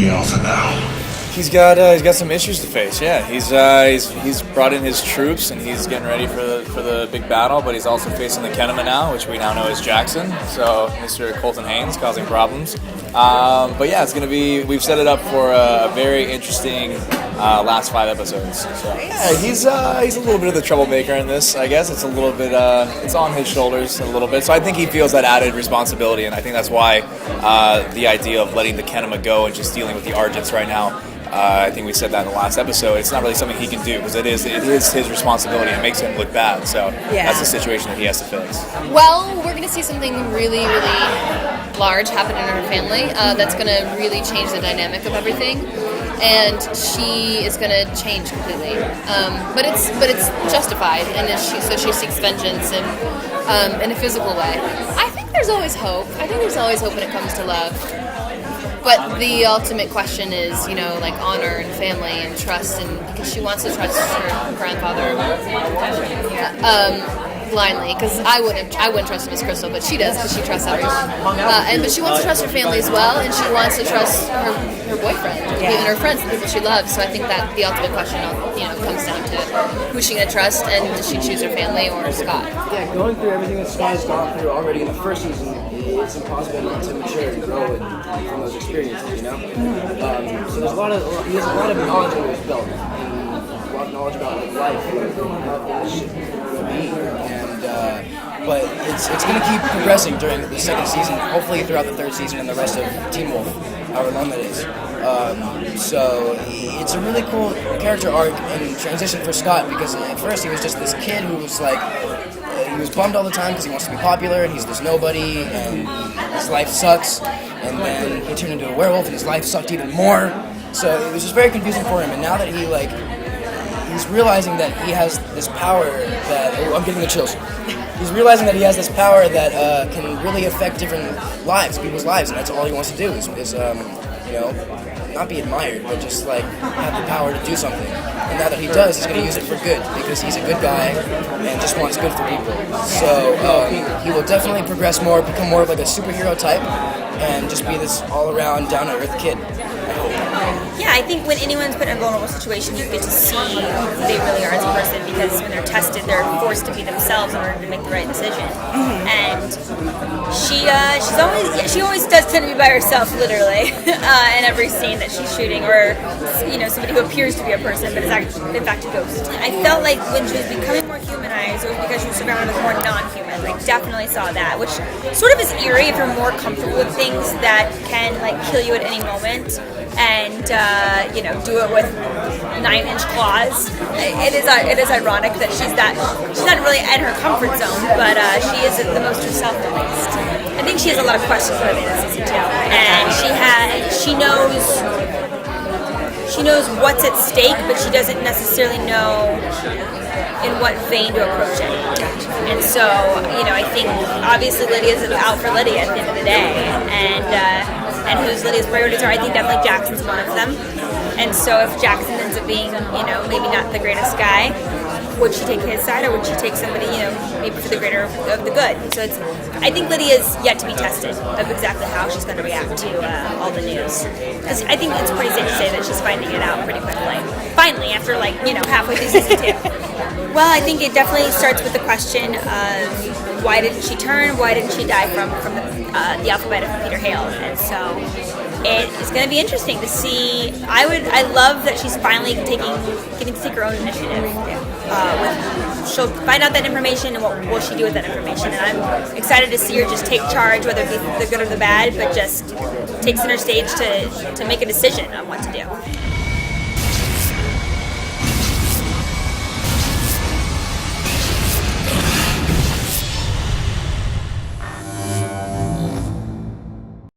the Alpha now? He's got some issues to face. Yeah, he's brought in his troops and he's getting ready for the big battle. But he's also facing the Kenema now, which we now know is Jackson. So Mr. Colton Haynes causing problems. But yeah, it's gonna be. We've set it up for a very interesting last 5 episodes. So yeah, he's a little bit of the troublemaker in this. I guess it's a little bit. It's on his shoulders a little bit. So I think he feels that added responsibility, and I think that's why the idea of letting the Kenema go and just dealing with the Argents right now. I think we said that in the last episode. It's not really something he can do because it is his responsibility. It makes him look bad. So that's the situation that he has to face. Well, we're going to see something really, really large happen in her family that's going to really change the dynamic of everything, and she is going to change completely. But it's justified, and so she seeks vengeance in a physical way. I think there's always hope. I think there's always hope when it comes to love. But the ultimate question is, like honor and family and trust, and because she wants to trust her grandfather blindly. Because I wouldn't trust Miss Crystal, but she does because she trusts everyone. But she wants to trust her family as well, and she wants to trust her boyfriend, even her friends, the people she loves. So I think that the ultimate question, comes down to who's she gonna trust, and does she choose her family or Scott? Yeah, going through everything that Scott has gone through already in the first season, it's impossible not to mature and grow from those experiences, So he has a lot of knowledge under his belt, and a lot of knowledge about life and how things should be. But it's going to keep progressing during the second season, hopefully throughout the third season and the rest of Teen Wolf, however long that is. So it's a really cool character arc and transition for Scott, because at first he was just this kid who was he was bummed all the time because he wants to be popular and he's this nobody and his life sucks, and then he turned into a werewolf and his life sucked even more. So it was just very confusing for him, and now that he's realizing that he has this power that I'm getting the chills. He's realizing that he has this power that can really affect different people's lives, and that's all he wants to do is not be admired, but just have the power to do something. And now that he does, he's going to use it for good, because he's a good guy and just wants good for people. So he will definitely progress more, become more of a superhero type, and just be this all-around, down-to-earth kid, I hope. Yeah, I think when anyone's put in a vulnerable situation, you get to see who they really are as a person, because when they're tested, they're forced to be themselves in order to make the right decision. And she always does tend to be by herself, literally, in every scene that she's shooting, or somebody who appears to be a person but is actually, in fact, a ghost. I felt like when she was becoming more humanized, it was because she was surrounded with more non-humans. Definitely saw that, which sort of is eerie if you're more comfortable with things that can kill you at any moment, and do it with 9-inch claws. It is ironic that she's not really in her comfort zone, but she is the most herself, at least. I think she has a lot of questions for the season 2, and she knows what's at stake, but she doesn't necessarily know in what vein to approach it. And so, I think obviously Lydia's out for Lydia at the end of the day, and whose Lydia's priorities are. I think definitely Jackson's one of them. And so if Jackson ends up being, maybe not the greatest guy, would she take his side, or would she take somebody, maybe for the greater of the good? So I think Lydia's yet to be tested of exactly how she's going to react to all the news. Because I think it's pretty safe to say that she's finding it out pretty quickly. Finally, after halfway through season 2. Well, I think it definitely starts with the question of why didn't she turn? Why didn't she die from the alphabet of Peter Hale? And so it is going to be interesting to see. I love that she's finally getting to take her own initiative. She'll find out that information, and what will she do with that information? And I'm excited to see her just take charge, whether it be the good or the bad, but just take center stage to make a decision on what to do.